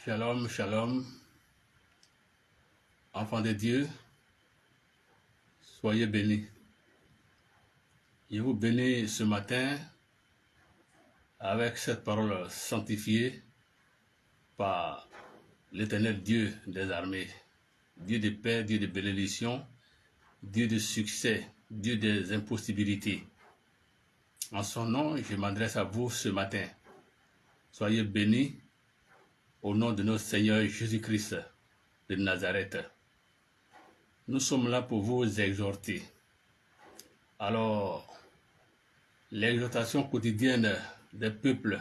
Shalom, shalom, enfants de Dieu, soyez bénis. Je vous bénis ce matin avec cette parole sanctifiée par l'Éternel Dieu des armées, Dieu de paix, Dieu de bénédiction, Dieu de succès, Dieu des impossibilités. En son nom, je m'adresse à vous ce matin. Soyez bénis au nom de notre Seigneur Jésus-Christ de Nazareth. Nous sommes là pour vous exhorter. Alors, l'exhortation quotidienne des peuples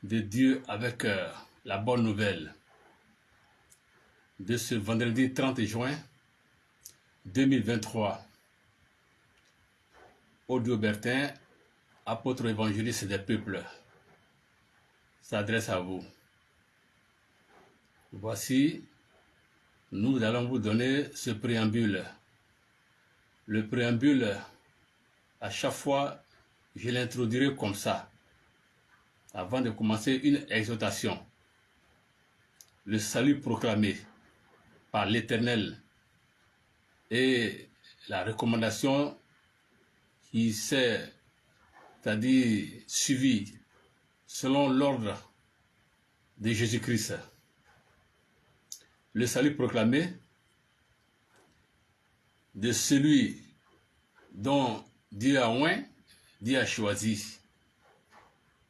de Dieu avec la bonne nouvelle de ce vendredi 30 juin 2023. Audio Bertin, apôtre évangéliste des peuples, s'adresse à vous. Voici, nous allons vous donner ce préambule. Le préambule, à chaque fois, je l'introduirai comme ça, avant de commencer une exhortation. Le salut proclamé par l'Éternel et la recommandation qui s'est, c'est-à-dire suivie selon l'ordre de Jésus-Christ. Le salut proclamé de celui dont Dieu a oint, Dieu a choisi.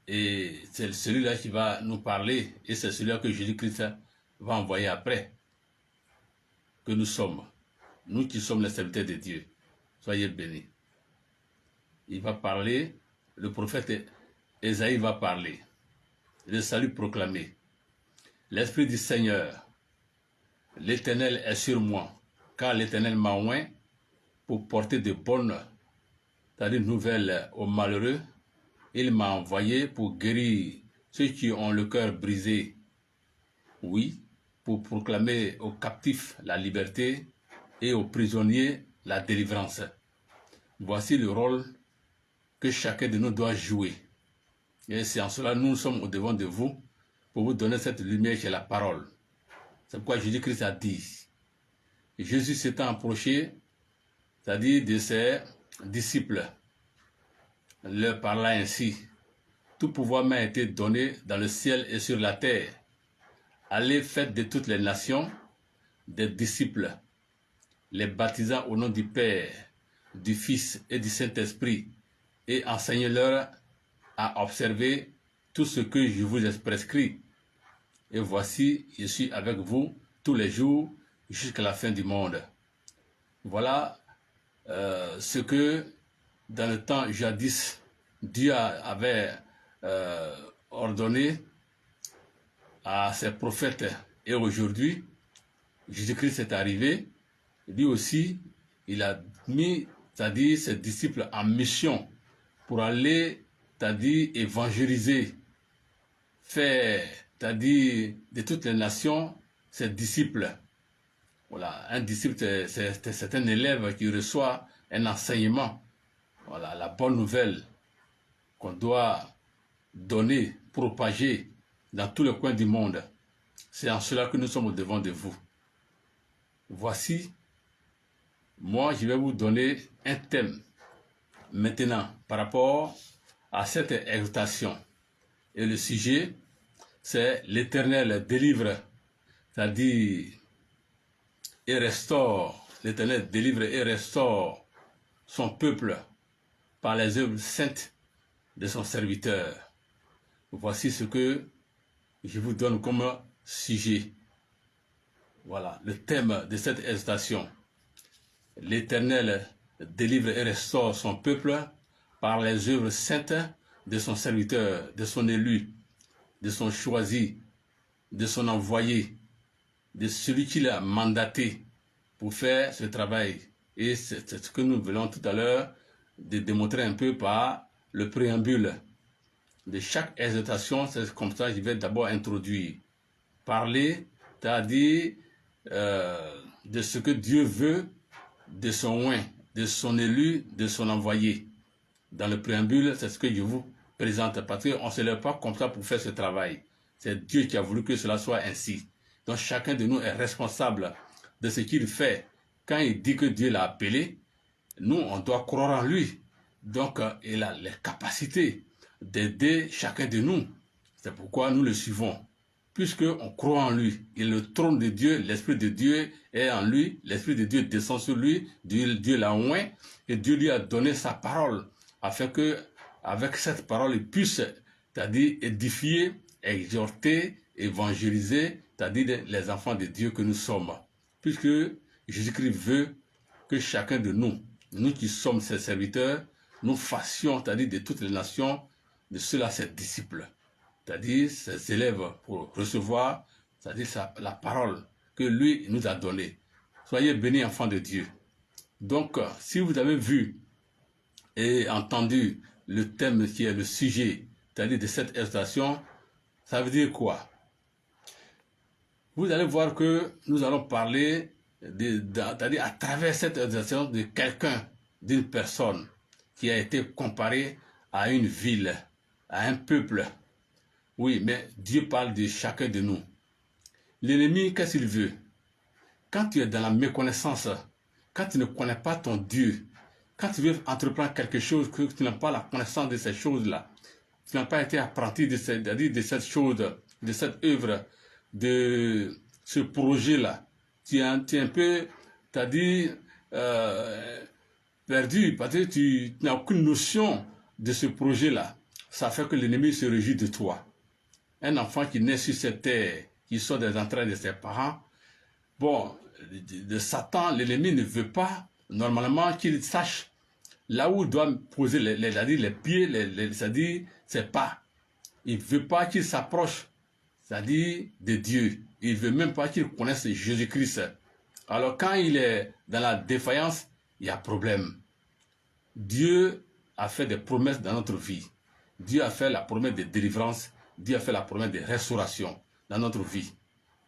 Et c'est celui-là qui va nous parler, et c'est celui-là que Jésus-Christ va envoyer après, que nous sommes, nous qui sommes les serviteurs de Dieu. Soyez bénis. Il va parler, le prophète Ésaïe va parler, le salut proclamé. L'Esprit du Seigneur, l'Éternel est sur moi, car l'Éternel m'a oint pour porter de bonnes, c'est-à-dire nouvelles aux malheureux. Il m'a envoyé pour guérir ceux qui ont le cœur brisé. Oui, pour proclamer aux captifs la liberté et aux prisonniers la délivrance. Voici le rôle que chacun de nous doit jouer. Et c'est en cela que nous sommes au devant de vous pour vous donner cette lumière qui est la parole. C'est pourquoi Jésus-Christ a dit. Jésus s'étant approché, c'est-à-dire de ses disciples, leur parla ainsi. Tout pouvoir m'a été donné dans le ciel et sur la terre. Allez, faites de toutes les nations des disciples, les baptisant au nom du Père, du Fils et du Saint-Esprit, et enseignez-leur à observer tout ce que je vous ai prescrit. Et voici, je suis avec vous tous les jours jusqu'à la fin du monde. Voilà ce que dans le temps jadis, Dieu avait ordonné à ses prophètes. Et aujourd'hui, Jésus-Christ est arrivé. Lui aussi, il a mis, c'est-à-dire ses disciples en mission pour aller, c'est-à-dire évangéliser, faire, c'est-à-dire de toutes les nations, ses disciples. Voilà, un disciple, c'est un élève qui reçoit un enseignement. Voilà, la bonne nouvelle qu'on doit donner, propager dans tous les coins du monde. C'est en cela que nous sommes au devant de vous. Voici, moi je vais vous donner un thème maintenant par rapport à cette exhortation. Et le sujet, c'est l'Éternel délivre, c'est-à-dire et restaure, l'Éternel délivre et restaure son peuple par les œuvres saintes de son serviteur. Voici ce que je vous donne comme sujet. Voilà, le thème de cette exhortation. L'Éternel délivre et restaure son peuple par les œuvres saintes de son serviteur, de son élu, de son choisi, de son envoyé, de celui qui l'a mandaté pour faire ce travail. Et c'est ce que nous voulons tout à l'heure de démontrer un peu par le préambule de chaque exhortation. C'est comme ça que je vais d'abord introduire. Parler, c'est-à-dire de ce que Dieu veut de son oint, de son élu, de son envoyé. Dans le préambule, c'est ce que je vous présente, parce qu'on ne se lève pas comme ça pour faire ce travail. C'est Dieu qui a voulu que cela soit ainsi. Donc chacun de nous est responsable de ce qu'il fait. Quand il dit que Dieu l'a appelé, nous, on doit croire en lui. Donc, il a les capacités d'aider chacun de nous. C'est pourquoi nous le suivons. Puisqu'on croit en lui, et le trône de Dieu, l'Esprit de Dieu est en lui, l'Esprit de Dieu descend sur lui, Dieu l'a oint, et Dieu lui a donné sa parole, afin que, avec cette parole, il puisse, c'est-à-dire édifier, exhorter, évangéliser, c'est-à-dire les enfants de Dieu que nous sommes. Puisque Jésus-Christ veut que chacun de nous, nous qui sommes ses serviteurs, nous fassions, c'est-à-dire de toutes les nations, de ceux-là ses disciples, c'est-à-dire ses élèves pour recevoir, c'est-à-dire la parole que lui nous a donnée. Soyez bénis, enfants de Dieu. Donc, si vous avez vu et entendu le thème qui est le sujet, c'est-à-dire de cette exhortation, ça veut dire quoi? Vous allez voir que nous allons parler, c'est-à-dire à travers cette exhortation de quelqu'un, d'une personne qui a été comparée à une ville, à un peuple. Oui, mais Dieu parle de chacun de nous. L'ennemi, qu'est-ce qu'il veut? Quand tu es dans la méconnaissance, quand tu ne connais pas ton Dieu, quand tu veux entreprendre quelque chose, que tu n'as pas la connaissance de ces choses-là, tu n'as pas été apprenti de cette chose, de cette œuvre, de ce projet-là, tu es un peu, c'est-à-dire, perdu, parce que tu n'as aucune notion de ce projet-là. Ça fait que l'ennemi se réjouit de toi. Un enfant qui naît sur cette terre, qui sort des entrailles de ses parents, bon, de Satan, l'ennemi ne veut pas, normalement, qu'il sache là où il doit poser les pieds, c'est-à-dire ses pas. Il ne veut pas qu'il s'approche, c'est-à-dire de Dieu. Il ne veut même pas qu'il connaisse Jésus-Christ. Alors quand il est dans la défaillance, il y a problème. Dieu a fait des promesses dans notre vie. Dieu a fait la promesse de délivrance. Dieu a fait la promesse de restauration dans notre vie.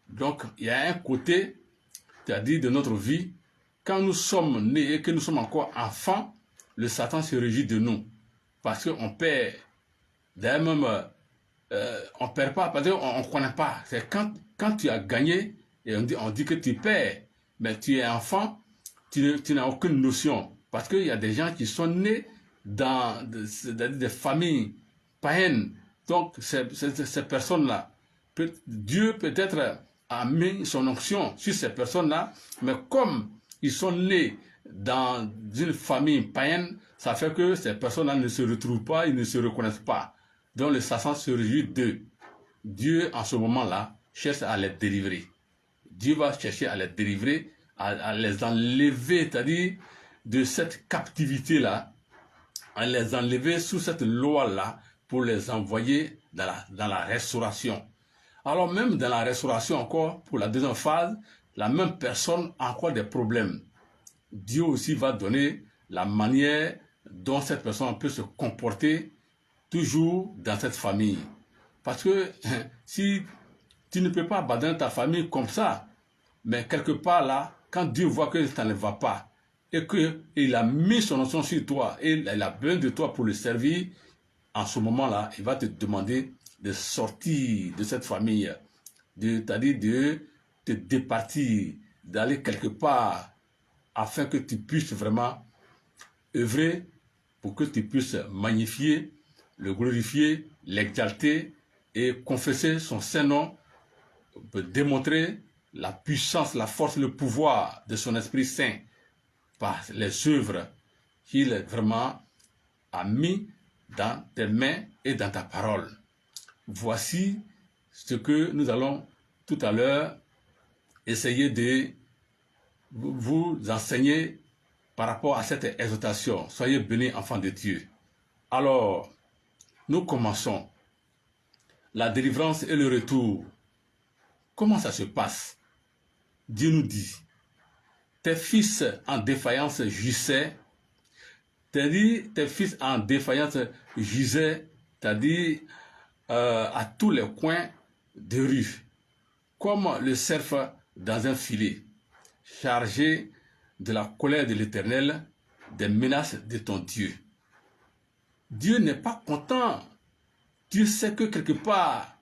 Donc, il y a un côté, c'est-à-dire de notre vie, quand nous sommes nés et que nous sommes encore enfants, le Satan se réjouit de nous. Parce qu'on perd, d'ailleurs même, on ne perd pas, parce qu'on ne connaît pas. C'est quand tu as gagné, et on dit que tu perds, mais tu es enfant, tu n'as aucune notion. Parce qu'il y a des gens qui sont nés dans des familles païennes. Donc, ces personnes-là, Dieu peut-être a mis son onction sur ces personnes-là, mais comme ils sont nés dans une famille païenne, ça fait que ces personnes-là ne se retrouvent pas, ils ne se reconnaissent pas. Donc, le Satan se réjouit d'eux. Dieu, en ce moment-là, cherche à les délivrer. Dieu va chercher à les délivrer, à les enlever, c'est-à-dire de cette captivité-là, à les enlever sous cette loi-là pour les envoyer dans la restauration. Alors même dans la restauration encore, pour la deuxième phase, la même personne a encore des problèmes. Dieu aussi va donner la manière dont cette personne peut se comporter toujours dans cette famille. Parce que si tu ne peux pas abandonner ta famille comme ça, mais quelque part là, quand Dieu voit que ça ne va pas, et qu'il a mis son onction sur toi, et il a besoin de toi pour le servir, en ce moment-là, il va te demander de sortir de cette famille, c'est-à-dire de te départir, d'aller quelque part, afin que tu puisses vraiment œuvrer pour que tu puisses magnifier, le glorifier, l'exalter et confesser son Saint-Nom, pour démontrer la puissance, la force, le pouvoir de son Esprit Saint par les œuvres qu'il vraiment a mis dans tes mains et dans ta parole. Voici ce que nous allons tout à l'heure essayer de vous enseigner par rapport à cette exhortation. Soyez bénis, enfants de Dieu. Alors, nous commençons. La délivrance et le retour. Comment ça se passe? Dieu nous dit, tes fils en défaillance gisaient, tes fils en défaillance gisaient, c'est-à-dire à tous les coins de rue, comme le cerf dans un filet, chargé de la colère de l'Éternel, des menaces de ton Dieu. Dieu n'est pas content. Dieu sait que quelque part,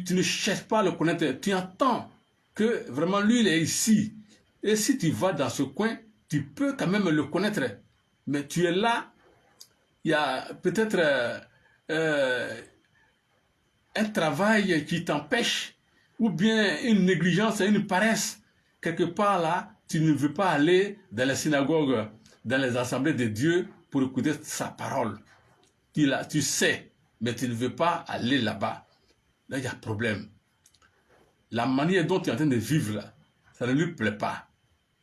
tu ne cherches pas à le connaître, tu entends que vraiment lui, il est ici. Et si tu vas dans ce coin, tu peux quand même le connaître. Mais tu es là, il y a peut-être un travail qui t'empêche, ou bien une négligence, une paresse. Quelque part là, tu ne veux pas aller dans les synagogues, dans les assemblées de Dieu pour écouter sa parole. Tu sais, mais tu ne veux pas aller là-bas. Là, il y a problème. La manière dont tu es en train de vivre là, ça ne lui plaît pas.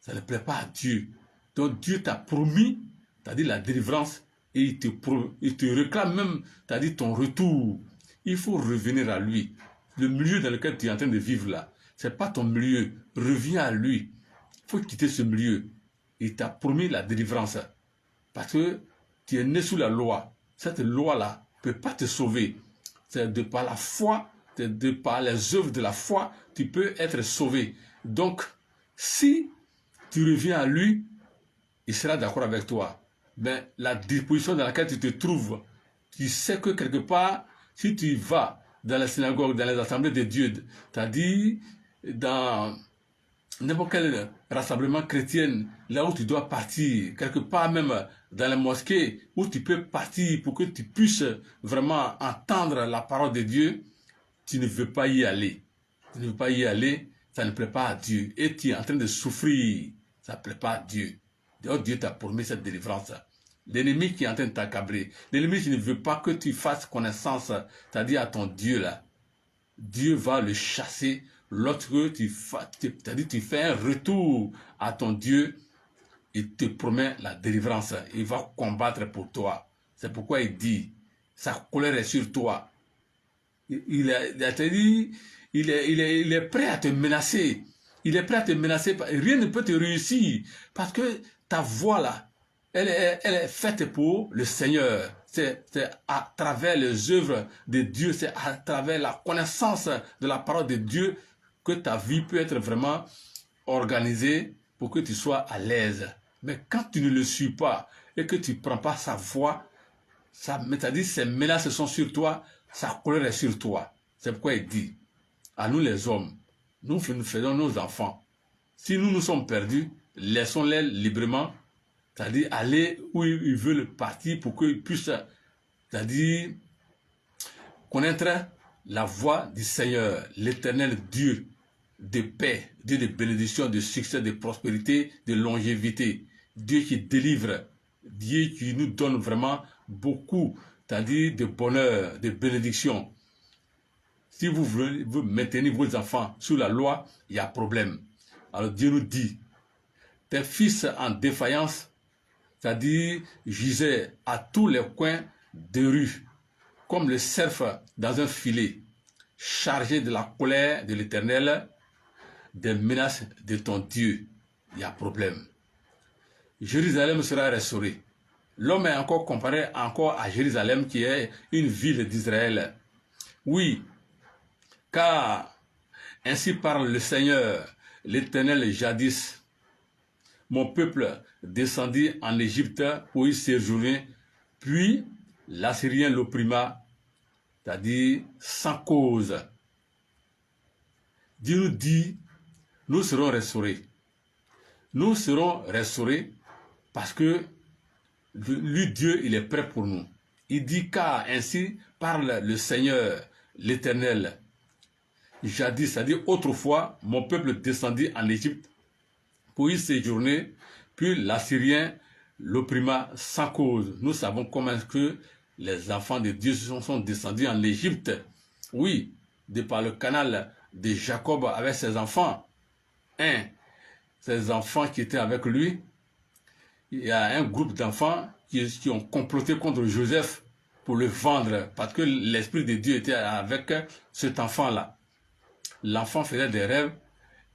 Ça ne plaît pas à Dieu. Donc Dieu t'a promis, t'as dit la délivrance, et il te réclame même, t'as dit ton retour. Il faut revenir à lui. Le milieu dans lequel tu es en train de vivre là, ce n'est pas ton milieu. Reviens à lui. Il faut quitter ce milieu. Il t'a promis la délivrance. Parce que tu es né sous la loi. Cette loi-là ne peut pas te sauver. C'est de par la foi, c'est de par les œuvres de la foi, tu peux être sauvé. Donc, si tu reviens à lui, il sera d'accord avec toi. Mais la disposition dans laquelle tu te trouves, tu sais que quelque part, si tu vas dans la synagogue, dans les assemblées de Dieu, c'est-à-dire dans n'importe quel rassemblement chrétien, là où tu dois partir, quelque part même dans la mosquée, où tu peux partir pour que tu puisses vraiment entendre la parole de Dieu, tu ne veux pas y aller. Tu ne veux pas y aller, ça ne plaît pas à Dieu. Et tu es en train de souffrir, ça ne plaît pas à Dieu. D'ailleurs, Dieu t'a promis cette délivrance. L'ennemi qui est en train de t'accabler, l'ennemi qui ne veut pas que tu fasses connaissance, c'est-à-dire à ton Dieu là, Dieu va le chasser lorsque tu fais un retour à ton Dieu. Il te promet la délivrance. Il va combattre pour toi. C'est pourquoi il dit, sa colère est sur toi. Il est prêt à te menacer. Il est prêt à te menacer. Rien ne peut te réussir. Parce que ta voix là, elle est faite pour le Seigneur. C'est à travers les œuvres de Dieu, c'est à travers la connaissance de la parole de Dieu que ta vie peut être vraiment organisée pour que tu sois à l'aise. Mais quand tu ne le suis pas et que tu ne prends pas sa voix, c'est-à-dire ses menaces sont sur toi, sa colère est sur toi. C'est pourquoi il dit, à nous les hommes, nous faisons nos enfants. Si nous nous sommes perdus, laissons-les librement, c'est-à-dire aller où ils veulent partir pour qu'ils puissent, c'est-à-dire connaître la voix du Seigneur, l'éternel Dieu de paix, Dieu de bénédiction, de succès, de prospérité, de longévité. Dieu qui délivre, Dieu qui nous donne vraiment beaucoup, c'est-à-dire de bonheur, de bénédiction. Si vous voulez vous maintenir vos enfants sous la loi, il y a problème. Alors Dieu nous dit, tes fils en défaillance, c'est-à-dire gisaient à tous les coins de rue, comme le cerf dans un filet, chargé de la colère de l'Éternel, des menaces de ton Dieu. Il y a problème. Jérusalem sera restaurée. L'homme est encore comparé à Jérusalem qui est une ville d'Israël. Oui, car ainsi parle le Seigneur, l'Éternel jadis. Mon peuple descendit en Égypte pour y séjourner, puis l'Assyrien l'opprima, c'est-à-dire sans cause. Dieu nous dit, nous serons restaurés. Nous serons restaurés parce que lui, Dieu, il est prêt pour nous. Il dit, car ainsi parle le Seigneur, l'Éternel. Jadis, c'est-à-dire autrefois, mon peuple descendit en Égypte pour y séjourner, puis l'Assyrien l'opprima sans cause. Nous savons comment est-ce que les enfants de Dieu sont descendus en Égypte. Oui, de par le canal de Jacob avec ses enfants. Ses enfants qui étaient avec lui, il y a un groupe d'enfants qui ont comploté contre Joseph pour le vendre, parce que l'Esprit de Dieu était avec cet enfant-là. L'enfant faisait des rêves,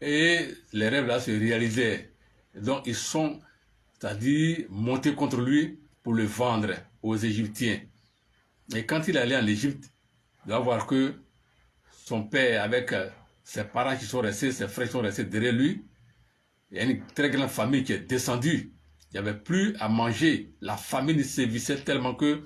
et les rêves-là se réalisaient. Donc ils sont, c'est-à-dire, montés contre lui pour le vendre aux Égyptiens. Et quand il allait en Égypte, il doit voir que son père, avec ses parents qui sont restés, ses frères qui sont restés derrière lui, il y a une très grande famille qui est descendue. Il n'y avait plus à manger. La famine sévissait tellement que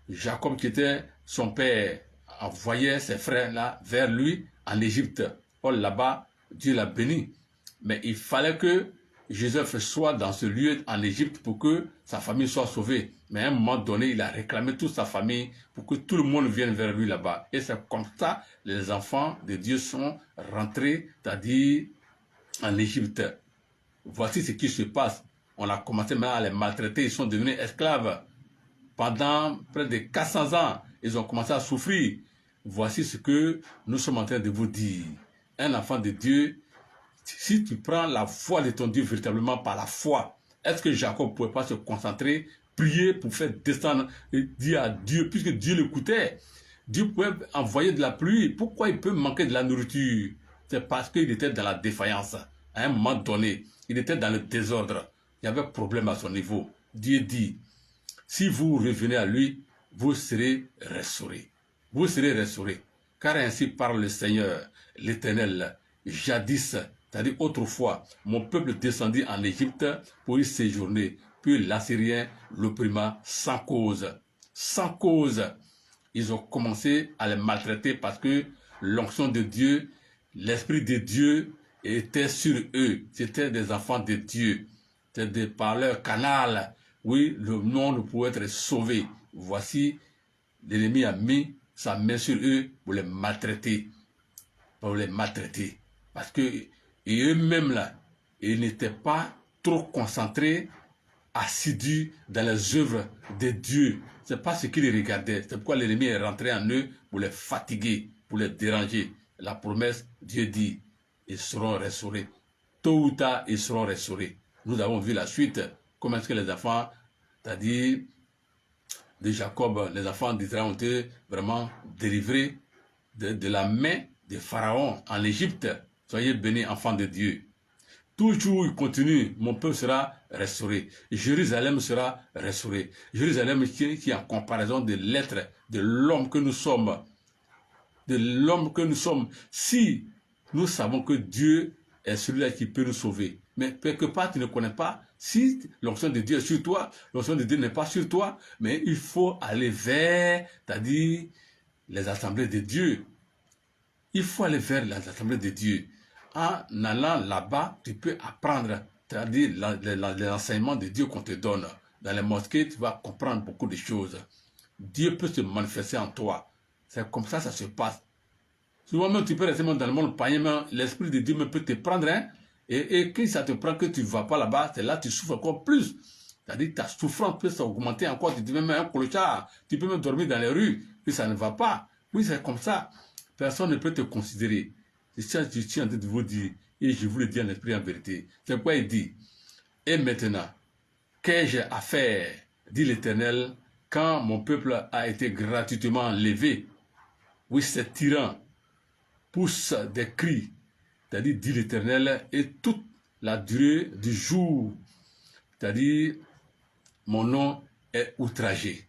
Jacob, qui était son père envoyé ses frères là vers lui en Égypte. Or là-bas, Dieu l'a béni. Mais il fallait que Joseph soit dans ce lieu en Égypte pour que sa famille soit sauvée. Mais à un moment donné, il a réclamé toute sa famille pour que tout le monde vienne vers lui là-bas. Et c'est comme ça que les enfants de Dieu sont rentrés, c'est-à-dire en Égypte. Voici ce qui se passe. On a commencé maintenant à les maltraiter. Ils sont devenus esclaves. Pendant près de 400 ans, ils ont commencé à souffrir. Voici ce que nous sommes en train de vous dire. Un enfant de Dieu, si tu prends la foi de ton Dieu véritablement par la foi, est-ce que Jacob ne pouvait pas se concentrer, prier pour faire descendre et dire à Dieu, puisque Dieu l'écoutait, Dieu pouvait envoyer de la pluie. Pourquoi il peut manquer de la nourriture? C'est parce qu'il était dans la défaillance. À un moment donné, il était dans le désordre. Il y avait problème à son niveau. Dieu dit, si vous revenez à lui, vous serez restaurés. Vous serez restaurés. Car ainsi parle le Seigneur, l'Éternel. Jadis, c'est-à-dire autrefois, mon peuple descendit en Égypte pour y séjourner. Puis l'Assyrien l'opprima sans cause. Sans cause. Ils ont commencé à les maltraiter parce que l'onction de Dieu, l'Esprit de Dieu était sur eux. C'étaient des enfants de Dieu. C'était par leur canal. Oui, le monde pouvait être sauvé. Voici, l'ennemi a mis sa main sur eux pour les maltraiter. Pour les maltraiter. Parce que et eux-mêmes là, ils n'étaient pas trop concentrés, assidus dans les œuvres de Dieu. Ce n'est pas ce qu'ils regardaient. C'est pourquoi l'ennemi est rentré en eux pour les fatiguer, pour les déranger. La promesse, Dieu dit, ils seront restaurés. Tôt ou tard, ils seront restaurés. Nous avons vu la suite. Comment est-ce que les enfants, c'est-à-dire de Jacob, les enfants d'Israël ont été vraiment délivrés de la main de Pharaon en Égypte. Soyez bénis, enfants de Dieu. Toujours il continue, mon peuple sera restauré. Jérusalem sera restauré. Jérusalem qui est en comparaison de l'être, de l'homme que nous sommes. De l'homme que nous sommes. Si nous savons que Dieu est celui-là qui peut nous sauver, mais quelque part tu ne connais pas, si l'onction de Dieu est sur toi, l'onction de Dieu n'est pas sur toi, mais il faut aller vers, c'est-à-dire les assemblées de Dieu. Il faut aller vers les assemblées de Dieu. En allant là-bas, tu peux apprendre, c'est-à-dire l'enseignement de Dieu qu'on te donne. Dans les mosquées, tu vas comprendre beaucoup de choses. Dieu peut se manifester en toi. C'est comme ça se passe. Souvent même, tu peux rester dans le monde païen, mais l'Esprit de Dieu peut te prendre. Hein? Et quand ça te prend que tu ne vas pas là-bas, c'est là que tu souffres encore plus. C'est-à-dire que ta souffrance peut s'augmenter encore. Tu deviens même un clochard. Tu peux même dormir dans les rues. Puis ça ne va pas. Oui, c'est comme ça. Personne ne peut te considérer. C'est ça que je suis en train de vous dire. Et je vous le dis en esprit en vérité. C'est pourquoi il dit, et maintenant, qu'ai-je à faire, dit l'Éternel, quand mon peuple a été gratuitement enlevé? Oui, ces tyrans poussent des cris, c'est-à-dire, dit l'Éternel, et toute la durée du jour, c'est-à-dire, mon nom est outragé.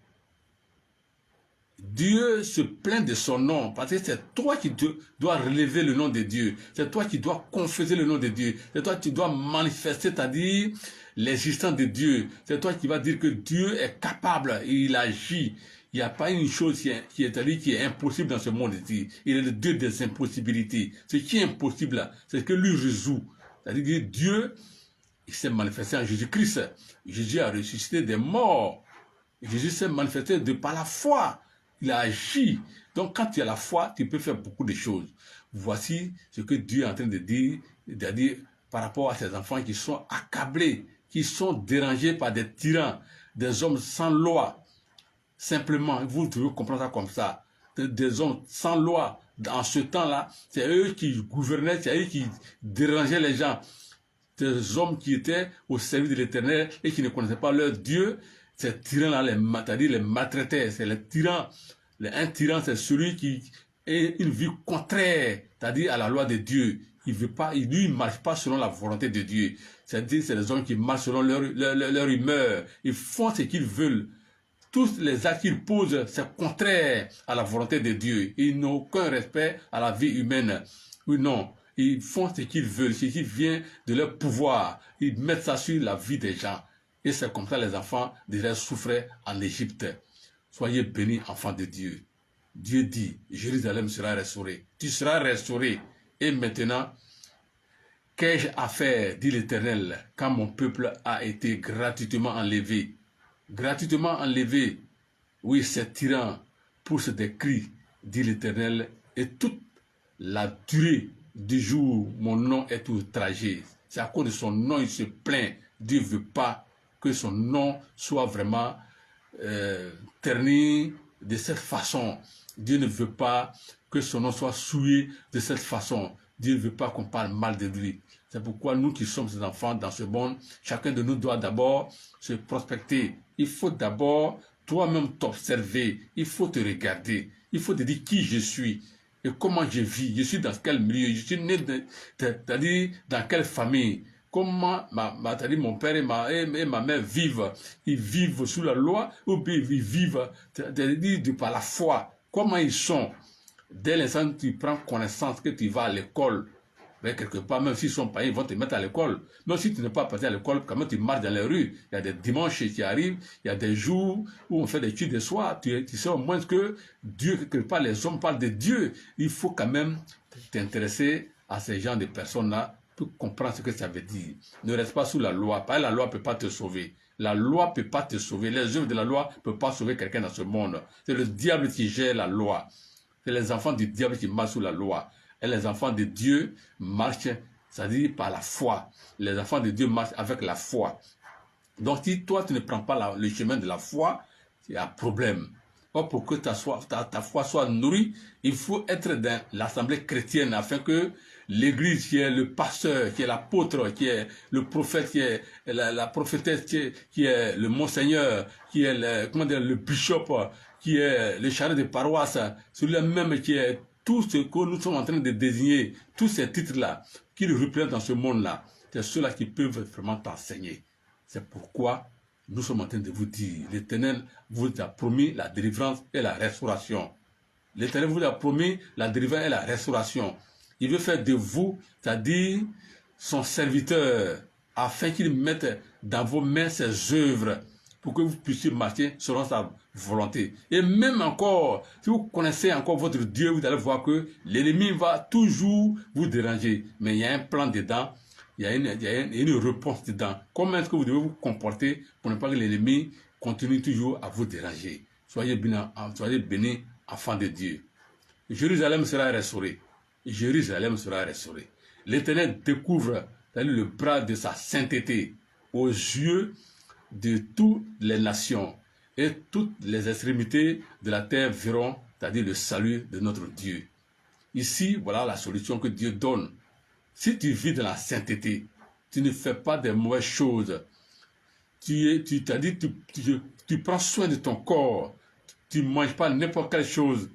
Dieu se plaint de son nom, parce que c'est toi qui dois relever le nom de Dieu. C'est toi qui dois confesser le nom de Dieu. C'est toi qui dois manifester, c'est-à-dire l'existence de Dieu. C'est toi qui vas dire que Dieu est capable et il agit. Il n'y a pas une chose qui est impossible dans ce monde ici. Il est le Dieu des impossibilités. Ce qui est impossible, c'est ce que lui résout. C'est-à-dire que Dieu, il s'est manifesté en Jésus-Christ. Jésus a ressuscité des morts. Jésus s'est manifesté par la foi. Il a agi. Donc, quand tu as la foi, tu peux faire beaucoup de choses. Voici ce que Dieu est en train de dire par rapport à ces enfants qui sont accablés, qui sont dérangés par des tyrans, des hommes sans loi. Simplement, vous devez comprendre ça comme ça. Des hommes sans loi. Dans ce temps-là, c'est eux qui gouvernaient, c'est eux qui dérangeaient les gens. Des hommes qui étaient au service de l'Éternel et qui ne connaissaient pas leur Dieu. Ces tyrans-là, les maltraitaient, c'est les tyrans. Un tyran, c'est celui qui a une vie contraire, c'est-à-dire à la loi de Dieu. Il ne marche pas selon la volonté de Dieu. C'est-à-dire, c'est les hommes qui marchent selon leur humeur. Ils font ce qu'ils veulent. Tous les actes qu'ils posent, c'est contraire à la volonté de Dieu. Ils n'ont aucun respect à la vie humaine. Oui, non. Ils font ce qu'ils veulent, ce qui vient de leur pouvoir. Ils mettent ça sur la vie des gens. Et c'est comme ça les enfants déjà souffraient en Égypte. Soyez bénis, enfants de Dieu. Dieu dit, Jérusalem sera restaurée. Tu seras restauré. Et maintenant, qu'ai-je à faire, dit l'Éternel, quand mon peuple a été gratuitement enlevé? Gratuitement enlevé. Oui, ces tyrans poussent des cris, dit l'Éternel, et toute la durée du jour, mon nom est outragé. C'est à cause de son nom, il se plaint. Dieu ne veut pas que son nom soit vraiment terni de cette façon. Dieu ne veut pas que son nom soit souillé de cette façon. Dieu ne veut pas qu'on parle mal de lui. C'est pourquoi nous qui sommes ses enfants dans ce monde, chacun de nous doit d'abord se prospecter. Il faut d'abord toi-même t'observer. Il faut te regarder. Il faut te dire qui je suis et comment je vis. Je suis dans quel milieu. Je suis né, c'est-à-dire dans quelle famille. Comment mon père et ma mère vivent. Ils vivent sous la loi ou bien ils vivent de par la foi. Comment ils sont. Dès l'instant que tu prends connaissance que tu vas à l'école, mais quelque part, même s'ils sont païens, ils vont te mettre à l'école. Même si tu n'es pas parti à l'école, quand même tu marches dans les rues, il y a des dimanches qui arrivent, il y a des jours où on fait des études de soir, tu sais au moins que Dieu, quelque part, les hommes parlent de Dieu. Il faut quand même t'intéresser à ces gens de personnes-là pour comprendre ce que ça veut dire. Ne reste pas sous la loi. Pas la loi ne peut pas te sauver. La loi ne peut pas te sauver. Les œuvres de la loi ne peuvent pas sauver quelqu'un dans ce monde. C'est le diable qui gère la loi. C'est les enfants du diable qui marchent sous la loi. Et les enfants de Dieu marchent, c'est-à-dire par la foi. Les enfants de Dieu marchent avec la foi. Donc si toi tu ne prends pas le chemin de la foi, il y a un problème. Or, pour que ta foi soit nourrie, il faut être dans l'assemblée chrétienne afin que l'église qui est le pasteur, qui est l'apôtre, qui est le prophète, qui est la prophétesse, qui est le monseigneur, qui est le bishop, qui est le chargé de paroisse, celui-là même qui est tout ce que nous sommes en train de désigner, tous ces titres-là, qui le représentent dans ce monde-là, c'est ceux-là qui peuvent vraiment t'enseigner. C'est pourquoi nous sommes en train de vous dire, l'Éternel vous a promis la délivrance et la restauration. L'Éternel vous a promis la délivrance et la restauration. Il veut faire de vous, c'est-à-dire son serviteur, afin qu'il mette dans vos mains ses œuvres, pour que vous puissiez marcher selon sa volonté. Et même encore, si vous connaissez encore votre Dieu, vous allez voir que l'ennemi va toujours vous déranger. Mais il y a un plan dedans, il y a une réponse dedans. Comment est-ce que vous devez vous comporter pour ne pas que l'ennemi continue toujours à vous déranger? Soyez bénis, enfants de Dieu. Jérusalem sera restaurée. Jérusalem sera restaurée. L'Éternel découvre le bras de sa sainteté aux yeux de toutes les nations, et toutes les extrémités de la terre verront, c'est-à-dire le salut de notre Dieu. Ici, voilà la solution que Dieu donne. Si tu vis dans la sainteté, tu ne fais pas de mauvaises choses, tu prends soin de ton corps, tu ne manges pas n'importe quelle chose,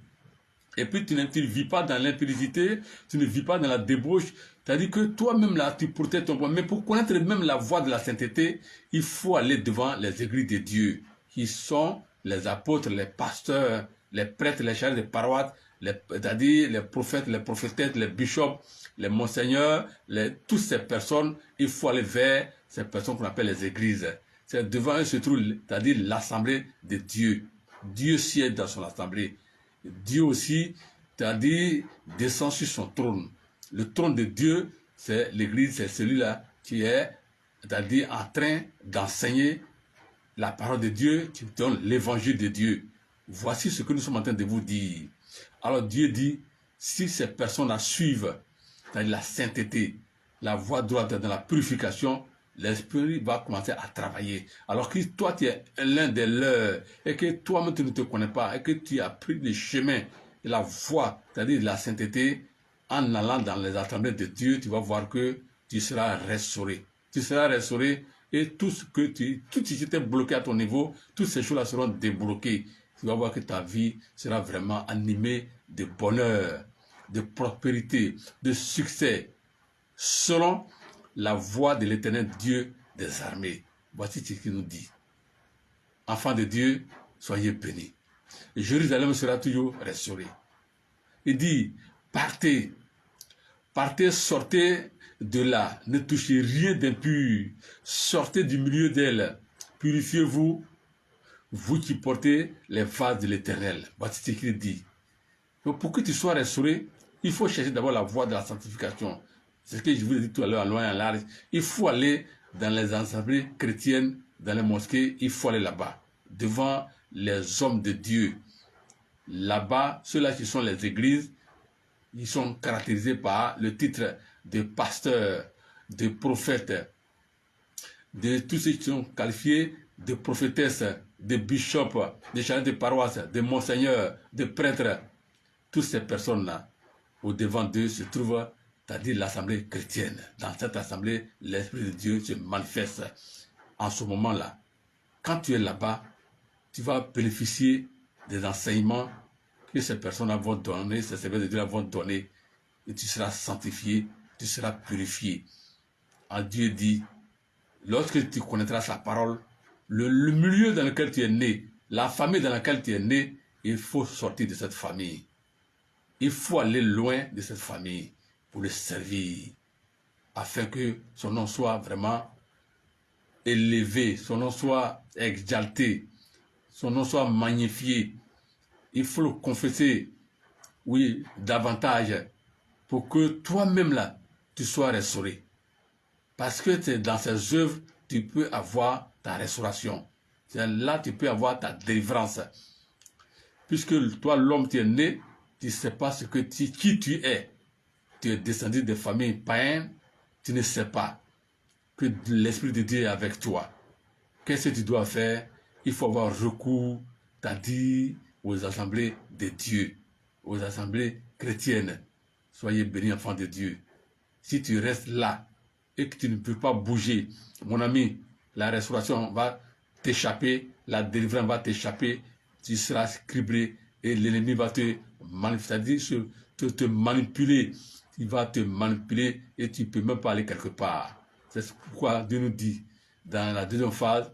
et puis tu ne vis pas dans l'impudicité, tu ne vis pas dans la débauche. C'est-à-dire que toi-même là, tu protèges ton point. Mais pour connaître même la voie de la sainteté, il faut aller devant les églises de Dieu, qui sont les apôtres, les pasteurs, les prêtres, les chargés de paroisse, c'est-à-dire les prophètes, les prophétesses, les bishops, les monseigneurs, toutes ces personnes. Il faut aller vers ces personnes qu'on appelle les églises. C'est devant eux se trouve, c'est-à-dire l'assemblée de Dieu. Dieu siège dans son assemblée. Dieu aussi, c'est-à-dire descend sur son trône. Le trône de Dieu, c'est l'église, c'est celui-là qui est, c'est-à-dire en train d'enseigner la parole de Dieu, qui donne l'évangile de Dieu. Voici ce que nous sommes en train de vous dire. Alors Dieu dit, si ces personnes-là suivent dans la sainteté, la voie droite dans la purification, l'esprit va commencer à travailler. Alors que toi, tu es l'un des leurs, et que toi-même, tu ne te connais pas, et que tu as pris le chemin de la voie, c'est-à-dire de la sainteté, en allant dans les assemblées de Dieu, tu vas voir que tu seras restauré. Tu seras restauré, et tout ce qui était bloqué à ton niveau, toutes ces choses-là seront débloquées. Tu vas voir que ta vie sera vraiment animée de bonheur, de prospérité, de succès, selon la voix de l'Éternel Dieu des armées. Voici ce qu'il nous dit. Enfants de Dieu, soyez bénis. Jérusalem sera toujours restaurée. Il dit, partez, partez, sortez de là, ne touchez rien d'impur, sortez du milieu d'elle, purifiez-vous, vous qui portez les vases de l'Éternel. Voici ce qu'il dit. Donc pour que tu sois restauré, il faut chercher d'abord la voie de la sanctification. C'est ce que je vous ai dit tout à l'heure, en loin et en large. Il faut aller dans les assemblées chrétiennes, dans les mosquées, il faut aller là-bas, devant les hommes de Dieu. Là-bas, ceux-là qui sont les églises, ils sont caractérisés par le titre de pasteur, de prophète, de tous ceux qui sont qualifiés de prophétesse, de bishop, de chefs de paroisse, de monseigneur, de prêtre. Toutes ces personnes-là, au devant d'eux se trouve, c'est-à-dire l'assemblée chrétienne. Dans cette assemblée, l'Esprit de Dieu se manifeste en ce moment-là. Quand tu es là-bas, tu vas bénéficier des enseignements que ces personnes vont donner, ces serviteurs de Dieu vont donner, et tu seras sanctifié, tu seras purifié. En Dieu dit, lorsque tu connaîtras sa parole, le milieu dans lequel tu es né, la famille dans laquelle tu es né, il faut sortir de cette famille. Il faut aller loin de cette famille pour le servir, afin que son nom soit vraiment élevé, son nom soit exalté, son nom soit magnifié. Il faut le confesser, oui, davantage, pour que toi-même là, tu sois restauré. Parce que c'est dans ces œuvres, tu peux avoir ta restauration. C'est là tu peux avoir ta délivrance. Puisque toi, l'homme, tu es né, tu ne sais pas qui tu es. Tu es descendu de familles païennes, tu ne sais pas que l'Esprit de Dieu est avec toi. Qu'est-ce que tu dois faire? Il faut avoir recours, c'est-à-dire aux assemblées de Dieu, aux assemblées chrétiennes. Soyez bénis, enfants de Dieu. Si tu restes là et que tu ne peux pas bouger, mon ami, la restauration va t'échapper, la délivrance va t'échapper, tu seras criblé et l'ennemi va te manifester, te manipuler. Il va te manipuler et tu ne peux même pas aller quelque part. C'est pourquoi Dieu nous dit, dans la deuxième phase,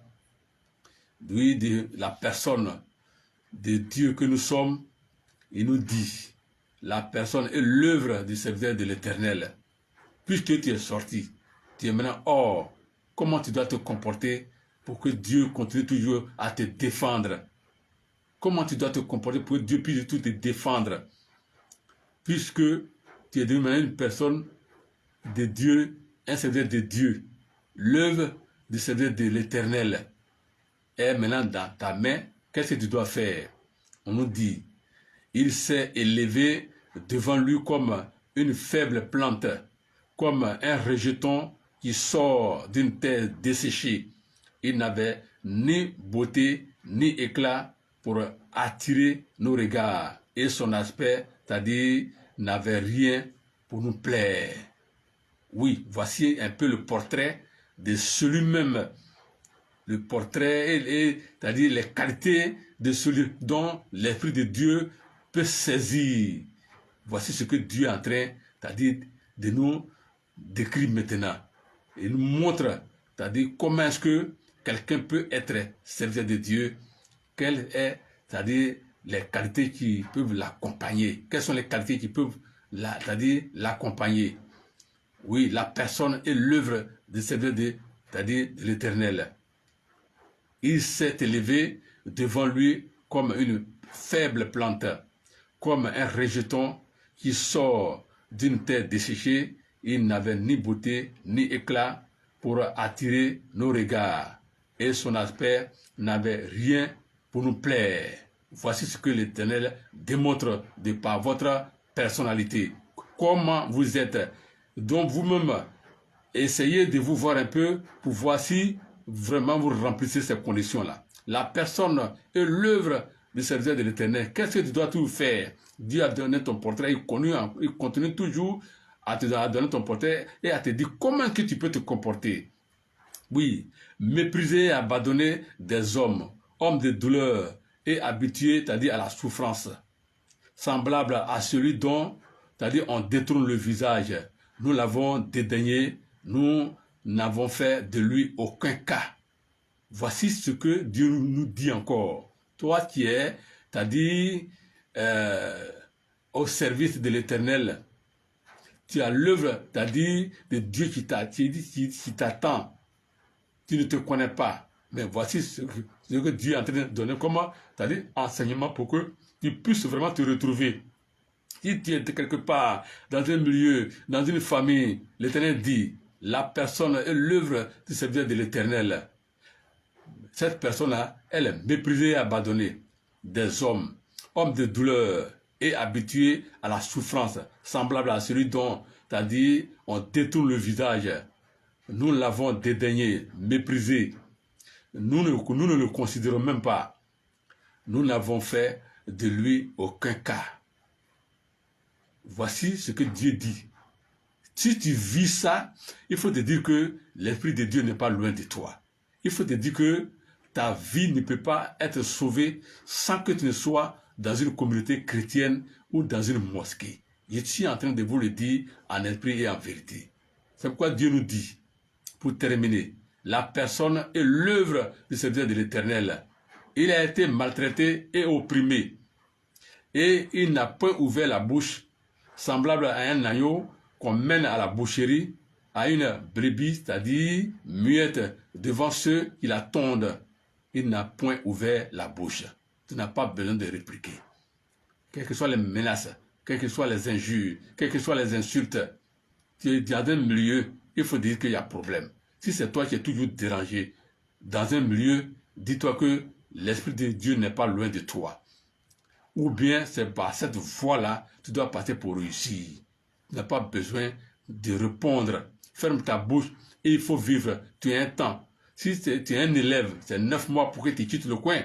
oui, de la personne de Dieu que nous sommes, il nous dit, la personne est l'œuvre du serviteur de l'Éternel. Puisque tu es sorti, tu es maintenant hors, comment tu dois te comporter pour que Dieu continue toujours à te défendre? Comment tu dois te comporter pour que Dieu puisse tout te défendre? Puisque tu es devenu une personne de Dieu, un serviteur de Dieu. L'œuvre du serviteur de l'Éternel est maintenant dans ta main. Qu'est-ce que tu dois faire? On nous dit, il s'est élevé devant lui comme une faible plante, comme un rejeton qui sort d'une terre desséchée. Il n'avait ni beauté ni éclat pour attirer nos regards. Et son aspect, c'est-à-dire, n'avait rien pour nous plaire. Oui, voici un peu le portrait de celui-même. Le portrait, c'est-à-dire les qualités de celui dont l'Esprit de Dieu peut saisir. Voici ce que Dieu est en train, c'est-à-dire, de nous décrire maintenant. Il nous montre, c'est-à-dire, comment est-ce que quelqu'un peut être serviteur de Dieu, quelles sont, c'est-à-dire, les qualités qui peuvent l'accompagner. Quelles sont les qualités qui peuvent, c'est-à-dire, l'accompagner? Oui, la personne est l'œuvre de serviteur c'est-à-dire de l'Éternel. Il s'est élevé devant lui comme une faible plante, comme un rejeton qui sort d'une terre desséchée. Il n'avait ni beauté ni éclat pour attirer nos regards, et son aspect n'avait rien pour nous plaire. Voici ce que l'Éternel démontre de par votre personnalité. Comment vous êtes. Donc vous-même, essayez de vous voir un peu pour voir si vraiment vous remplissez ces conditions-là. La personne est l'œuvre du serviteur de l'Éternel. Qu'est-ce que tu dois tout faire? Dieu a donné ton portrait, il continue toujours à te donner ton portrait et à te dire comment que tu peux te comporter. Oui, mépriser et abandonner des hommes de douleur et habitués, c'est-à-dire à la souffrance, semblable à celui dont, c'est-à-dire on détourne le visage. Nous l'avons dédaigné, nous n'avons fait de lui aucun cas. Voici ce que Dieu nous dit encore. Toi qui es, c'est-à-dire au service de l'Éternel, tu as l'œuvre, c'est-à-dire de Dieu qui t'attend. Tu ne te connais pas. Mais voici ce que Dieu est en train de donner comme, c'est-à-dire enseignement pour que tu puisses vraiment te retrouver. Si tu es quelque part, dans un milieu, dans une famille, l'Éternel dit, la personne est l'œuvre du serviteur de l'Éternel. Cette personne-là, elle est méprisée et abandonnée des hommes, hommes de douleur et habitués à la souffrance, semblable à celui dont, c'est-à-dire, on détourne le visage. Nous l'avons dédaigné, méprisé. Nous ne le considérons même pas. Nous n'avons fait de lui aucun cas. Voici ce que Dieu dit. Si tu vis ça, il faut te dire que l'Esprit de Dieu n'est pas loin de toi. Il faut te dire que ta vie ne peut pas être sauvée sans que tu ne sois dans une communauté chrétienne ou dans une mosquée. Je suis en train de vous le dire en esprit et en vérité. C'est pourquoi Dieu nous dit, pour terminer, la personne est l'œuvre du serviteur de l'Éternel. Il a été maltraité et opprimé. Et il n'a point ouvert la bouche, semblable à un agneau qu'on mène à la boucherie, à une brebis, c'est-à-dire muette, devant ceux qui la tondent. Il n'a point ouvert la bouche. Tu n'as pas besoin de répliquer. Quelles que soient les menaces, quelles que soient les injures, quelles que soient les insultes, tu es dans un milieu, il faut dire qu'il y a problème. Si c'est toi qui es toujours dérangé dans un milieu, dis-toi que l'Esprit de Dieu n'est pas loin de toi. Ou bien c'est par cette voie-là, tu dois passer pour réussir. Tu n'as pas besoin de répondre. Ferme ta bouche et il faut vivre. Tu as un temps. Si tu es un élève, c'est 9 mois pour que tu quittes le coin.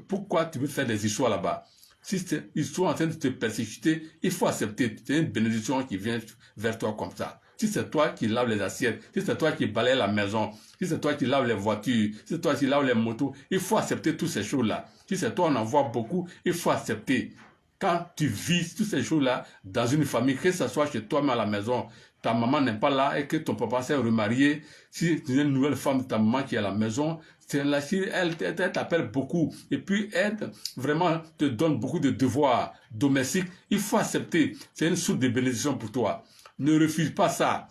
Pourquoi tu veux faire des histoires là-bas? Si ils sont en train de te persécuter, il faut accepter. C'est une bénédiction qui vient vers toi comme ça. Si c'est toi qui laves les assiettes, si c'est toi qui balayes la maison, si c'est toi qui laves les voitures, si c'est toi qui laves les motos, il faut accepter toutes ces choses-là. Si c'est toi, on en voit beaucoup, il faut accepter. Quand tu vis toutes ces choses-là dans une famille, que ce soit chez toi-même à la maison, ta maman n'est pas là et que ton papa s'est remarié, si tu es une nouvelle femme de ta maman qui est à la maison, là, si elle t'appelle beaucoup et puis elle vraiment te donne beaucoup de devoirs domestiques, il faut accepter. C'est une source de bénédiction pour toi. Ne refuse pas ça.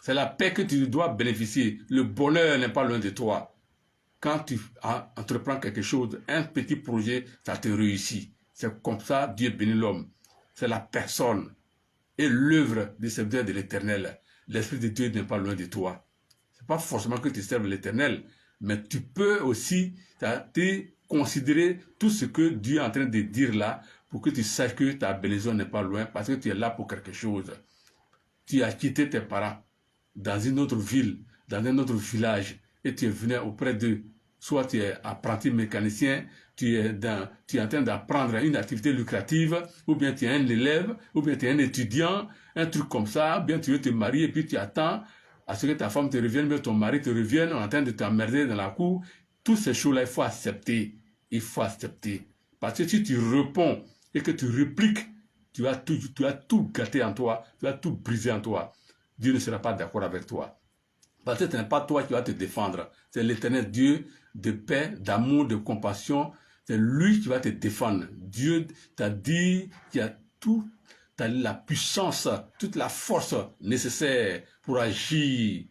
C'est la paix que tu dois bénéficier. Le bonheur n'est pas loin de toi. Quand tu entreprends quelque chose, un petit projet, ça te réussit. C'est comme ça Dieu bénit l'homme. C'est la personne et l'œuvre du serviteur de l'Éternel. L'Esprit de Dieu n'est pas loin de toi. C'est pas forcément que tu serves l'Éternel, mais tu peux aussi considérer tout ce que Dieu est en train de dire là pour que tu saches que ta bénédiction n'est pas loin parce que tu es là pour quelque chose. Tu as quitté tes parents dans une autre ville, dans un autre village et tu es venu auprès d'eux. Soit tu es apprenti mécanicien, tu es en train d'apprendre une activité lucrative, ou bien tu es un élève, ou bien tu es un étudiant, un truc comme ça, ou bien tu veux te marier et puis tu attends à ce que ta femme te revienne, mais ton mari te revienne, on est en train de t'emmerder dans la cour. Toutes ces choses-là, il faut accepter. Il faut accepter. Parce que si tu réponds et que tu répliques, tu as tout gâté en toi, tu as tout brisé en toi. Dieu ne sera pas d'accord avec toi. Parce que ce n'est pas toi qui vas te défendre. C'est l'Éternel Dieu de paix, d'amour, de compassion. C'est lui qui va te défendre. Dieu t'a dit qu'il y a tout, tu as la puissance, toute la force nécessaire pour agir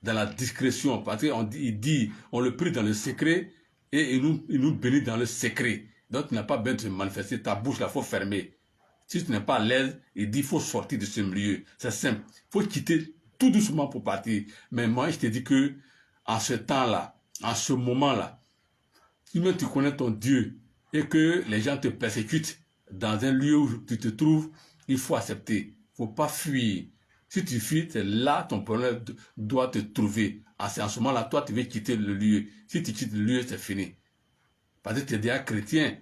dans la discrétion. Parce qu'il dit, on le prie dans le secret et il nous bénit dans le secret. Donc tu n'as pas besoin de te manifester. Ta bouche, il faut fermer. Si tu n'es pas à l'aise, il dit, il faut sortir de ce milieu. C'est simple. Il faut quitter tout doucement pour partir. Mais moi, je te dis que en ce temps-là, en ce moment-là, si même tu connais ton Dieu et que les gens te persécutent dans un lieu où tu te trouves, il faut accepter. Il ne faut pas fuir. Si tu fuis, c'est là ton problème doit te trouver. En ce moment-là, toi, tu veux quitter le lieu. Si tu quittes le lieu, c'est fini. Parce que tu es déjà chrétien.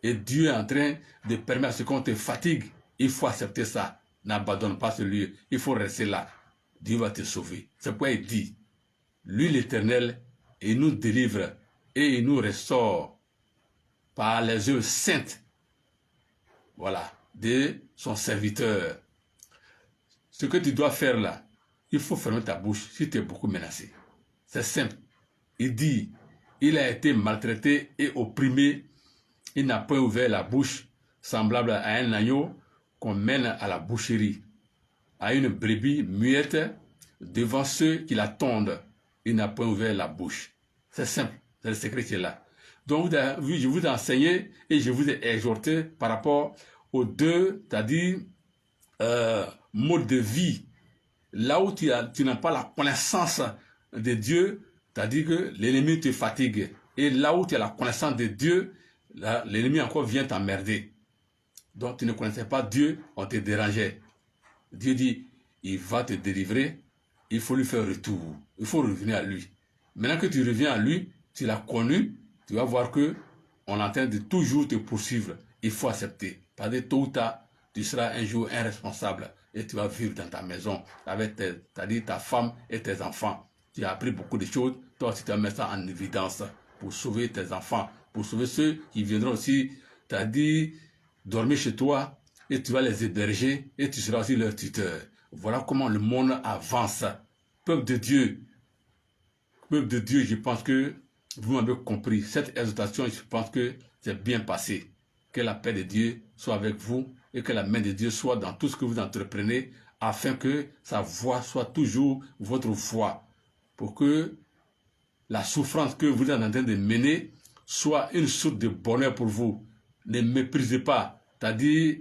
Et Dieu est en train de permettre à ce qu'on te fatigue. Il faut accepter ça. N'abandonne pas ce lieu. Il faut rester là. Dieu va te sauver. C'est pourquoi il dit, lui l'Éternel, il nous délivre et il nous restaure par les œuvres saintes, voilà, de son serviteur. Ce que tu dois faire là, il faut fermer ta bouche si tu es beaucoup menacé. C'est simple. Il dit, il a été maltraité et opprimé. Il n'a pas ouvert la bouche, semblable à un agneau qu'on mène à la boucherie, à une brebis muette devant ceux qui la tondent. Il n'a pas ouvert la bouche. C'est simple, c'est le secret qui est là. Donc, je vous ai enseigné et je vous ai exhorté par rapport aux deux, c'est-à-dire mode de vie, là où tu n'as pas la connaissance de Dieu, c'est-à-dire que l'ennemi te fatigue. Et là où tu as la connaissance de Dieu, l'ennemi encore vient t'emmerder. Donc tu ne connaissais pas Dieu, on te dérangeait. Dieu dit, il va te délivrer, il faut lui faire retour. Il faut revenir à lui. Maintenant que tu reviens à lui, tu l'as connu, tu vas voir que on est en train de toujours te poursuivre. Il faut accepter. Parce que tôt ou tard, tu seras un jour irresponsable et tu vas vivre dans ta maison avec ta femme et tes enfants. Tu as appris beaucoup de choses. Toi aussi, tu vas mettre ça en évidence pour sauver tes enfants, pour sauver ceux qui viendront aussi, c'est-à-dire dormir chez toi et tu vas les héberger et tu seras aussi leur tuteur. Voilà comment le monde avance. Peuple de Dieu, je pense que vous m'avez compris. Cette exhortation, je pense que c'est bien passé. Que la paix de Dieu soit avec vous et que la main de Dieu soit dans tout ce que vous entreprenez afin que sa voix soit toujours votre voix. Pour que la souffrance que vous êtes en train de mener soit une source de bonheur pour vous. Ne méprisez pas, c'est-à-dire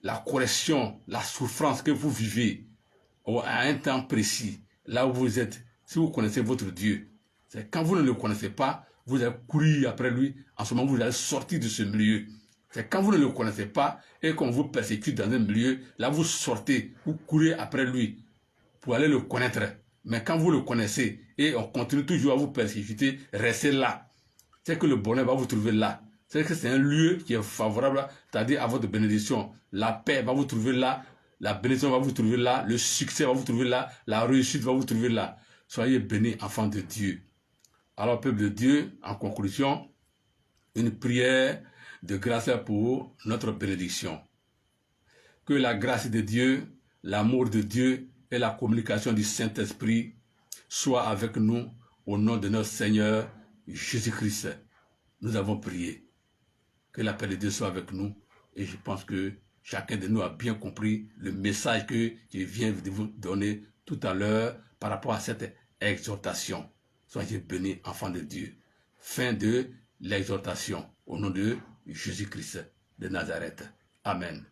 la correction, la souffrance que vous vivez à un temps précis, là où vous êtes, si vous connaissez votre Dieu. C'est quand vous ne le connaissez pas, vous allez courir après lui, en ce moment vous allez sortir de ce milieu. C'est quand vous ne le connaissez pas et qu'on vous persécute dans un milieu, là vous sortez, vous courez après lui pour aller le connaître. Mais quand vous le connaissez et on continue toujours à vous persécuter, restez là. C'est que le bonheur va vous trouver là. C'est que c'est un lieu qui est favorable, c'est-à-dire à votre bénédiction. La paix va vous trouver là, la bénédiction va vous trouver là, le succès va vous trouver là, la réussite va vous trouver là. Soyez bénis, enfants de Dieu. Alors, peuple de Dieu, en conclusion, une prière de grâce pour notre bénédiction. Que la grâce de Dieu, l'amour de Dieu et la communication du Saint-Esprit soient avec nous au nom de notre Seigneur Jésus-Christ. Nous avons prié. Que la paix de Dieu soit avec nous. Et je pense que chacun de nous a bien compris le message que je viens de vous donner tout à l'heure par rapport à cette exhortation. Soyez bénis, enfants de Dieu. Fin de l'exhortation au nom de Jésus-Christ de Nazareth. Amen.